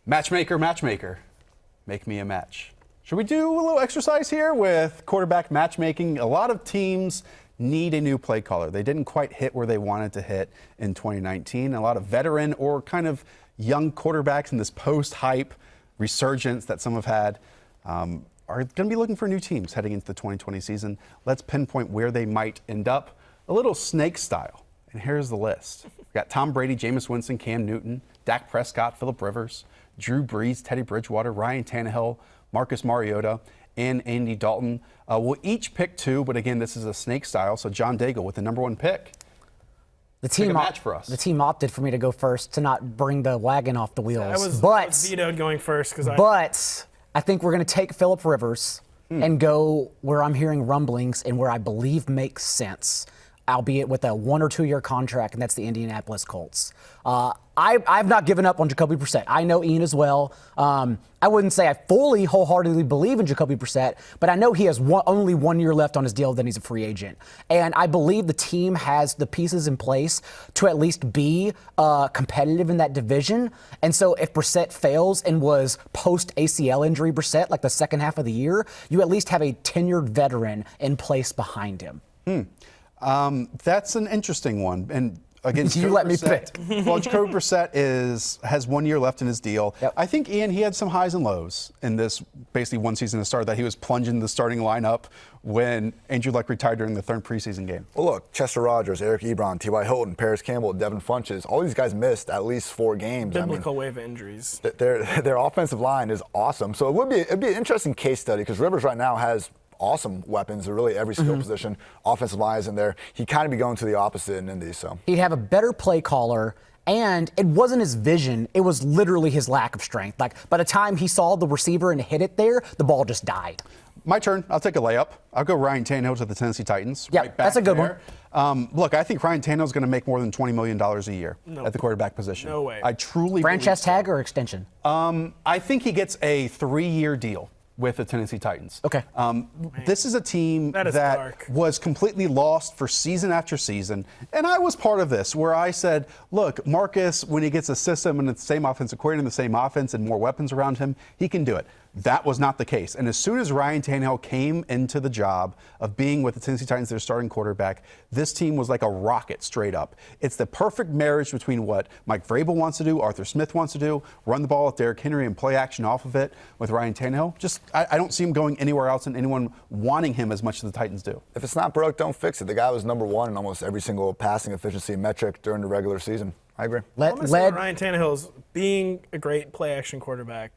Matchmaker, matchmaker, make me a match. Should we do a little exercise here with quarterback matchmaking? A lot of teams need a new play caller. They didn't quite hit where they wanted to hit in 2019. A lot of veteran or kind of young quarterbacks in this post-hype resurgence that some have had are going to be looking for new teams heading into the 2020 season. Let's pinpoint where they might end up, a little snake style. And here's the list. We've got Tom Brady, Jameis Winston, Cam Newton, Dak Prescott, Phillip Rivers, Drew Brees, Teddy Bridgewater, Ryan Tannehill, Marcus Mariota, and Andy Dalton. We'll each pick two, but again, this is a snake style. So John Daigle with the number one pick. The team match for us. The team opted for me to go first to not bring the wagon off the wheels. I was vetoed going first But I think we're going to take Phillip Rivers and go where I'm hearing rumblings and where I believe makes sense, albeit with a 1 or 2 year contract, and that's the Indianapolis Colts. I've not given up on Jacoby Brissett. I know Ian as well. I wouldn't say I fully, wholeheartedly believe in Jacoby Brissett, but I know he has only 1 year left on his deal, then he's a free agent. And I believe the team has the pieces in place to at least be competitive in that division. And so if Brissett fails and was post-ACL injury Brissett, like the second half of the year, you at least have a tenured veteran in place behind him. That's an interesting one. And again, you let me pick. Well, Jacoby Brissett has 1 year left in his deal. Yep. I think, Ian, he had some highs and lows in this basically one season to start that he was plunging the starting lineup when Andrew Luck retired during the third preseason game. Well, look, Chester Rogers, Eric Ebron, T.Y. Hilton, Paris Campbell, Devin Funchess, all these guys missed at least 4 games. Biblical wave of injuries. Their offensive line is awesome. So it'd be an interesting case study because Rivers right now has awesome weapons at really every skill position. Offensive line is in there. He'd kind of be going to the opposite in Indy. So he'd have a better play caller, and it wasn't his vision. It was literally his lack of strength. Like, by the time he saw the receiver and hit it there, the ball just died. My turn. I'll take a layup. I'll go Ryan Tannehill to the Tennessee Titans. Yeah, right that's a good one. Look, I think Ryan Tannehill is going to make more than $20 million a year at the quarterback position. No way. I truly Franchise believe tag or extension? I think he gets a 3-year deal with the Tennessee Titans. Okay. This is a team that was completely lost for season after season. And I was part of this where I said, look, Marcus, when he gets a system and the same offensive coordinator, the same offense and more weapons around him, he can do it. That was not the case. And as soon as Ryan Tannehill came into the job of being with the Tennessee Titans, their starting quarterback, this team was like a rocket straight up. It's the perfect marriage between what Mike Vrabel wants to do, Arthur Smith wants to do, run the ball with Derrick Henry and play action off of it with Ryan Tannehill. I don't see him going anywhere else and anyone wanting him as much as the Titans do. If it's not broke, don't fix it. The guy was number 1 in almost every single passing efficiency metric during the regular season. I agree. Ryan Tannehill's being a great play action quarterback.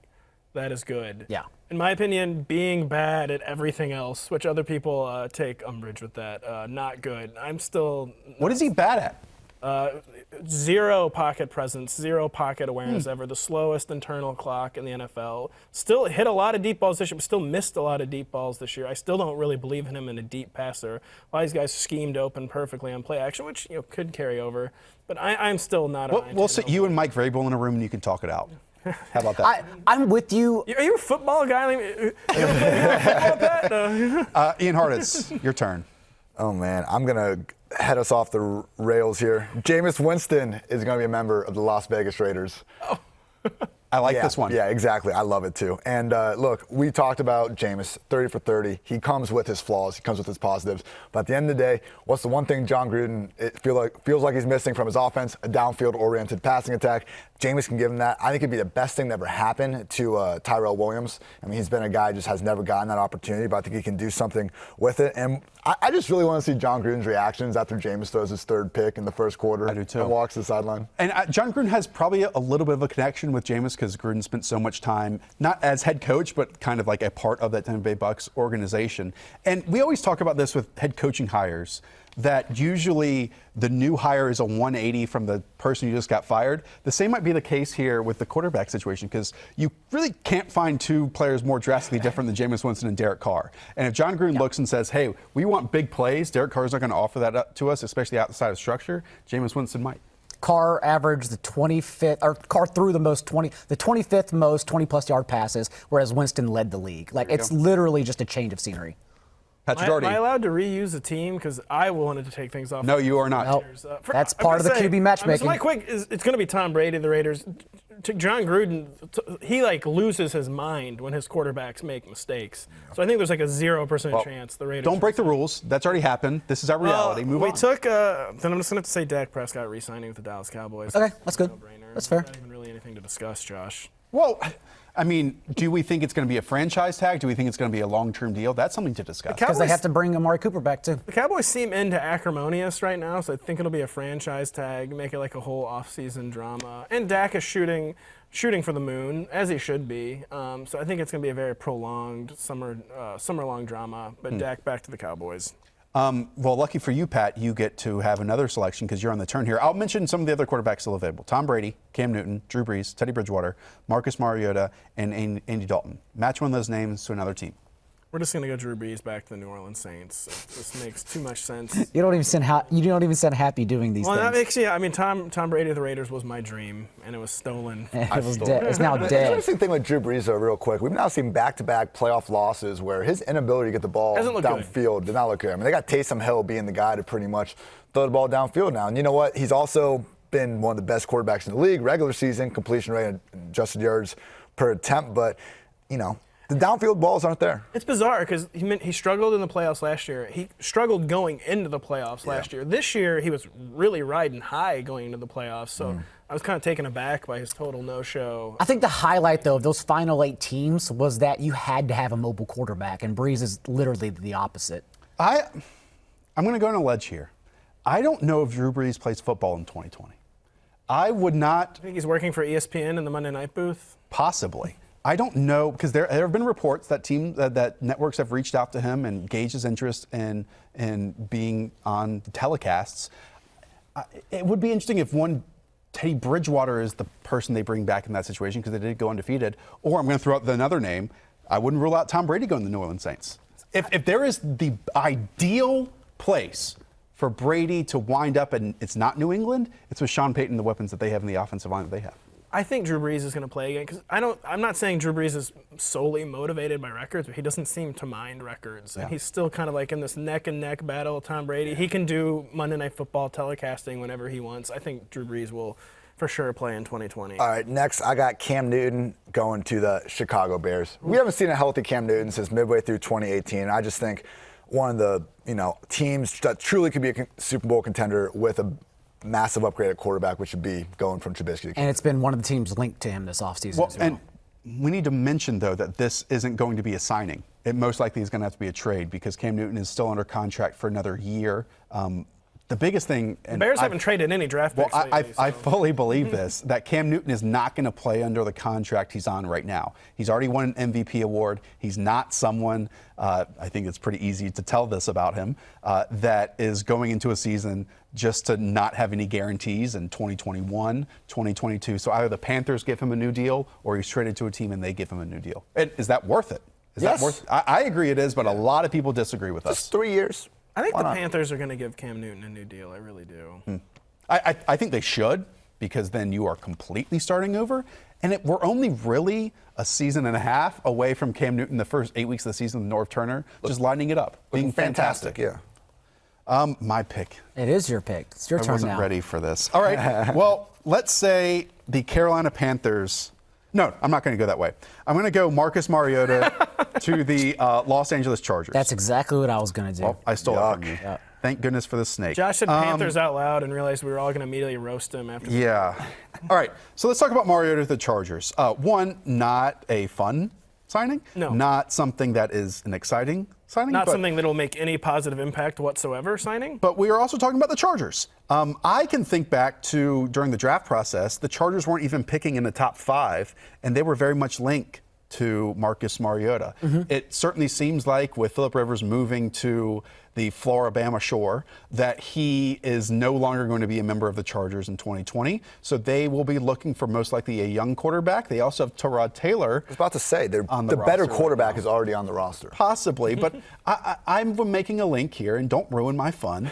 That is good. Yeah. In my opinion, being bad at everything else, which other people take umbrage with that, not good. I'm still. What is he bad at? Zero pocket presence, zero pocket awareness ever. The slowest internal clock in the NFL. Still hit a lot of deep balls this year, but still missed a lot of deep balls this year. I still don't really believe in him in a deep passer. A lot of these guys schemed open perfectly on play action, which could carry over. But I'm still not. We'll sit you and Mike Vrabel in a room and you can talk it out. How about that? I'm with you. Are you a football guy? You football bet? No. Ian Hart, it's your turn. Oh, man. I'm going to head us off the rails here. Jameis Winston is going to be a member of the Las Vegas Raiders. Oh. I like this one. Yeah, exactly. I love it, too. And, look, we talked about Jameis, 30 for 30. He comes with his flaws. He comes with his positives. But at the end of the day, what's the one thing John Gruden feels like he's missing from his offense? A downfield-oriented passing attack. Jameis can give him that. I think it'd be the best thing that ever happened to Tyrell Williams. I mean, he's been a guy who just has never gotten that opportunity, but I think he can do something with it. And I just really want to see John Gruden's reactions after Jameis throws his 3rd pick in the first quarter. I do too. And walks to the sideline. And John Gruden has probably a little bit of a connection with Jameis because Gruden spent so much time, not as head coach, but kind of like a part of that Tampa Bay Bucs organization. And we always talk about this with head coaching hires, that usually the new hire is a 180 from the person who just got fired. The same might be the case here with the quarterback situation because you really can't find 2 players more drastically different than Jameis Winston and Derek Carr. And if John Gruden looks and says, hey, we want big plays, Derek Carr's not going to offer that up to us, especially outside of structure, Jameis Winston might. Carr averaged the 25th, or Carr threw the 25th most 20-plus yard passes, whereas Winston led the league. Like, it's literally just a change of scenery. Am I allowed to reuse a team? Because I wanted to take things off. No, you are not. Nope. That's part of the QB matchmaking. My quick is it's going to be Tom Brady, the Raiders. John Gruden, he like loses his mind when his quarterbacks make mistakes. So I think there's like a 0% chance the Raiders. Don't break the rules. That's already happened. This is our reality. Move on. Then I'm just going to have to say Dak Prescott re-signing with the Dallas Cowboys. Okay, that's good. No-brainer. That's fair. Not even really anything to discuss, Josh. Well, I mean, do we think it's going to be a franchise tag? Do we think it's going to be a long-term deal? That's something to discuss. Because they have to bring Amari Cooper back, too. The Cowboys seem into acrimonious right now, so I think it'll be a franchise tag, make it like a whole offseason drama. And Dak is shooting for the moon, as he should be. So I think it's going to be a very prolonged summer-long drama. But Dak back to the Cowboys. Well, lucky for you, Pat, you get to have another selection because you're on the turn here. I'll mention some of the other quarterbacks still available. Tom Brady, Cam Newton, Drew Brees, Teddy Bridgewater, Marcus Mariota, and Andy Dalton. Match one of those names to another team. We're just going to go Drew Brees back to the New Orleans Saints. It just makes too much sense. You don't even sound happy doing these Well, things. that makes I mean, Tom Brady of the Raiders was my dream, and it was stolen. It was dead. It's now The dead. interesting thing with Drew Brees, though, real quick, we've now seen back-to-back playoff losses where his inability to get the ball Doesn't look good. downfield did not look good. I mean, they got Taysom Hill being the guy to pretty much throw the ball downfield now. And you know what? He's also been one of the best quarterbacks in the league, regular season, completion rate, and adjusted yards per attempt. But, you know, the downfield balls aren't there. It's bizarre because he struggled in the playoffs last year. He struggled going into the playoffs last year. This year, he was really riding high going into the playoffs. So I was kind of taken aback by his total no-show. I think the highlight, though, of those final 8 teams was that you had to have a mobile quarterback, and Brees is literally the opposite. I'm going to go on a ledge here. I don't know if Drew Brees plays football in 2020. I would not. I think he's working for ESPN in the Monday night booth. Possibly. I don't know, because there have been reports that that networks have reached out to him and gauged his interest in being on the telecasts. It would be interesting if Teddy Bridgewater is the person they bring back in that situation because they did go undefeated. Or I'm going to throw out another name. I wouldn't rule out Tom Brady going to the New Orleans Saints. If there is the ideal place for Brady to wind up and it's not New England, it's with Sean Payton and the weapons that they have in the offensive line that they have. I think Drew Brees is going to play again because I'm not saying Drew Brees is solely motivated by records, but he doesn't seem to mind records. Yeah. And he's still kind of like in this neck and neck battle with Tom Brady. He can do Monday Night Football telecasting whenever he wants. I think Drew Brees will for sure play in 2020. All right, next I got Cam Newton going to the Chicago Bears. We haven't seen a healthy Cam Newton since midway through 2018. I just think one of the teams that truly could be a Super Bowl contender with a massive upgrade at quarterback, which would be going from Trubisky to Cam. And it's been one of the teams linked to him this offseason as well. And we need to mention, though, that this isn't going to be a signing. It most likely is going to have to be a trade because Cam Newton is still under contract for another year. The biggest thing... The Bears haven't traded any draft picks lately, I fully believe this, that Cam Newton is not going to play under the contract he's on right now. He's already won an MVP award. He's not someone, I think it's pretty easy to tell this about him, that is going into a season just to not have any guarantees in 2021, 2022. So either the Panthers give him a new deal or he's traded to a team and they give him a new deal. And is that worth it? Yes. I agree it is, but a lot of people disagree with us. Just 3 years. I think the Panthers are going to give Cam Newton a new deal. I really do. I think they should, because then you are completely starting over. And we're only really a season and a half away from Cam Newton the first 8 weeks of the season with North Turner, just lining it up, being fantastic. Yeah. My pick. It is your pick. It's your turn now. I wasn't ready for this. All right. Well, let's say the Carolina Panthers. No, I'm not going to go that way. I'm going to go Marcus Mariota to the Los Angeles Chargers. That's exactly what I was going to do. Well, I stole it from you. Yeah. Thank goodness for the snake. Josh said Panthers out loud and realized we were all going to immediately roast him after. Yeah. All right. So let's talk about Mariota to the Chargers. One, not a fun signing. No. Not something that is an exciting signing. Not something that will make any positive impact whatsoever signing. But we are also talking about the Chargers. I can think back to during the draft process, the Chargers weren't even picking in the top 5, and they were very much linked to Marcus Mariota. It certainly seems like with Phillip Rivers moving to the Floribama shore that he is no longer going to be a member of the Chargers in 2020. So they will be looking for most likely a young quarterback. They also have Tyrod Taylor. I was about to say, the roster better right quarterback now. is already on the roster. Possibly, but I'm making a link here, and don't ruin my fun.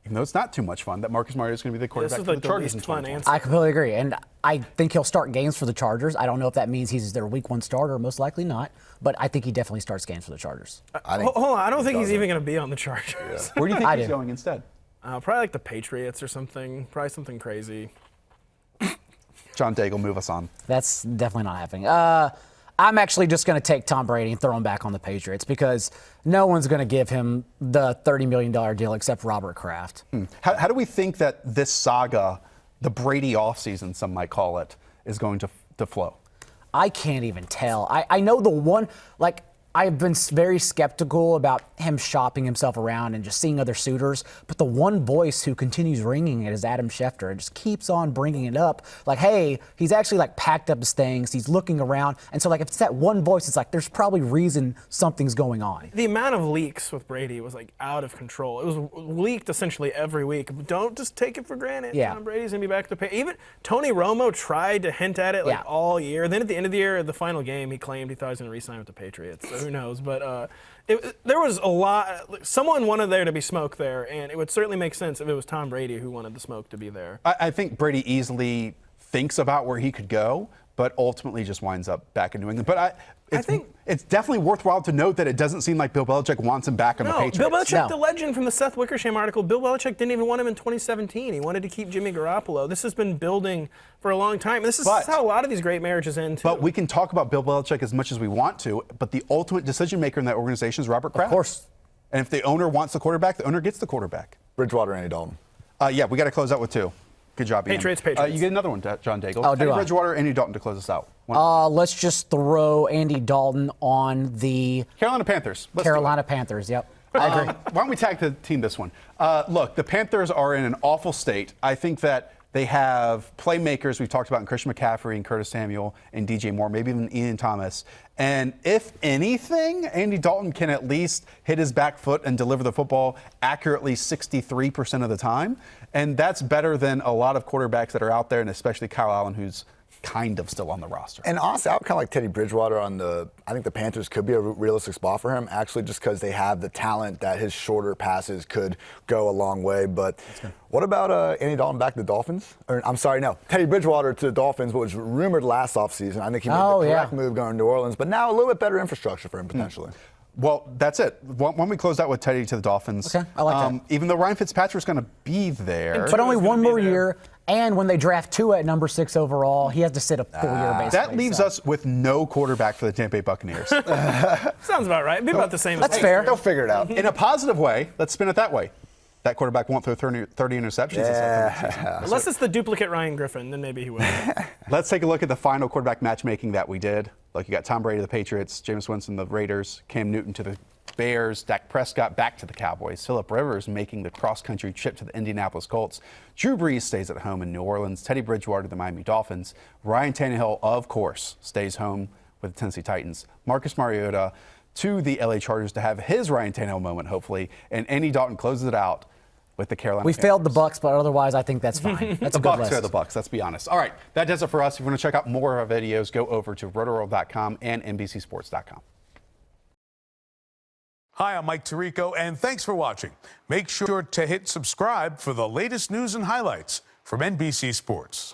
Even though it's not too much fun, that Marcus Mariota is going to be the quarterback for the Chargers in 2020. I completely agree, and I think he'll start games for the Chargers. I don't know if that means he's their week 1 starter, most likely not, but I think he definitely starts games for the Chargers. Hold on, I don't think he's even going to be on the Chargers. Yeah. Where do you think he's going instead? Probably like the Patriots or something. Probably something crazy. John Daigle, move us on. That's definitely not happening. I'm actually just going to take Tom Brady and throw him back on the Patriots because no one's going to give him the $30 million deal except Robert Kraft. How do we think that this saga, the Brady offseason, some might call it, is going to flow? I can't even tell. I know the one, like, I've been very skeptical about him shopping himself around and just seeing other suitors, but the one voice who continues ringing it is Adam Schefter and just keeps on bringing it up. Like, hey, he's actually like packed up his things, he's looking around, and so like if it's that one voice, it's like there's probably reason something's going on. The amount of leaks with Brady was like out of control. It was leaked essentially every week. Don't just take it for granted. Yeah. Tom Brady's gonna be back to pay. Even Tony Romo tried to hint at it like all year. Then at the end of the year, the final game, he claimed he thought he was gonna re-sign with the Patriots. So who knows? But there was a lot. Someone wanted there to be smoke there, and it would certainly make sense if it was Tom Brady who wanted the smoke to be there. I think Brady easily thinks about where he could go, but ultimately just winds up back in New England. But I think it's definitely worthwhile to note that it doesn't seem like Bill Belichick wants him back on the Patriots. Bill Belichick, the legend from the Seth Wickersham article, Bill Belichick didn't even want him in 2017. He wanted to keep Jimmy Garoppolo. This has been building for a long time. This is how a lot of these great marriages end, too. But we can talk about Bill Belichick as much as we want to, but the ultimate decision maker in that organization is Robert Kraft. Of course. And if the owner wants the quarterback, the owner gets the quarterback. Bridgewater, Andy Dalton. Yeah, we got to close out with two. Good job, Ian. Patriots. You get another one, John Daigle. Oh, Teddy do I? Bridgewater, Andy Dalton to close us out. Let's just throw Andy Dalton on the Carolina Panthers. Carolina Panthers. Yep, I agree. Why don't we tag the team this one? Look, the Panthers are in an awful state. I think that they have playmakers we've talked about in Christian McCaffrey and Curtis Samuel and DJ Moore, maybe even Ian Thomas. And if anything, Andy Dalton can at least hit his back foot and deliver the football accurately 63% of the time. And that's better than a lot of quarterbacks that are out there, and especially Kyle Allen, who's kind of still on the roster. And honestly, I would kind of like Teddy Bridgewater on I think the Panthers could be a realistic spot for him, actually, just because they have the talent that his shorter passes could go a long way. But what about Andy Dalton back to the Dolphins? I'm sorry, no. Teddy Bridgewater to the Dolphins, what was rumored last offseason. I think he made the correct move going to New Orleans, but now a little bit better infrastructure for him, potentially. Well, that's it. When we close out with Teddy to the Dolphins, okay, I like that. Even though Ryan Fitzpatrick's going to be there. But only one more year, and when they draft Tua at number 6 overall, he has to sit a full year basically. That leaves us with no quarterback for the Tampa Bay Buccaneers. Sounds about right. It'd be about the same. That's fair. They'll figure it out. In a positive way, let's spin it that way. That quarterback won't throw 30 interceptions. Unless it's the duplicate Ryan Griffin, then maybe he will. Let's take a look at the final quarterback matchmaking that we did. Like, you got Tom Brady, the Patriots, Jameis Winston, the Raiders, Cam Newton to the Bears, Dak Prescott back to the Cowboys, Phillip Rivers making the cross-country trip to the Indianapolis Colts, Drew Brees stays at home in New Orleans, Teddy Bridgewater to the Miami Dolphins, Ryan Tannehill, of course, stays home with the Tennessee Titans, Marcus Mariota to the LA Chargers to have his Ryan Tannehill moment, hopefully, and Andy Dalton closes it out with the Carolina We Panthers. failed the Bucs, but otherwise I think that's fine. That's The a good Bucs list. are the Bucs, let's be honest. All right, that does it for us. If you want to check out more of our videos, go over to rotoworld.com and NBCsports.com. Hi, I'm Mike Tirico, and thanks for watching. Make sure to hit subscribe for the latest news and highlights from NBC Sports.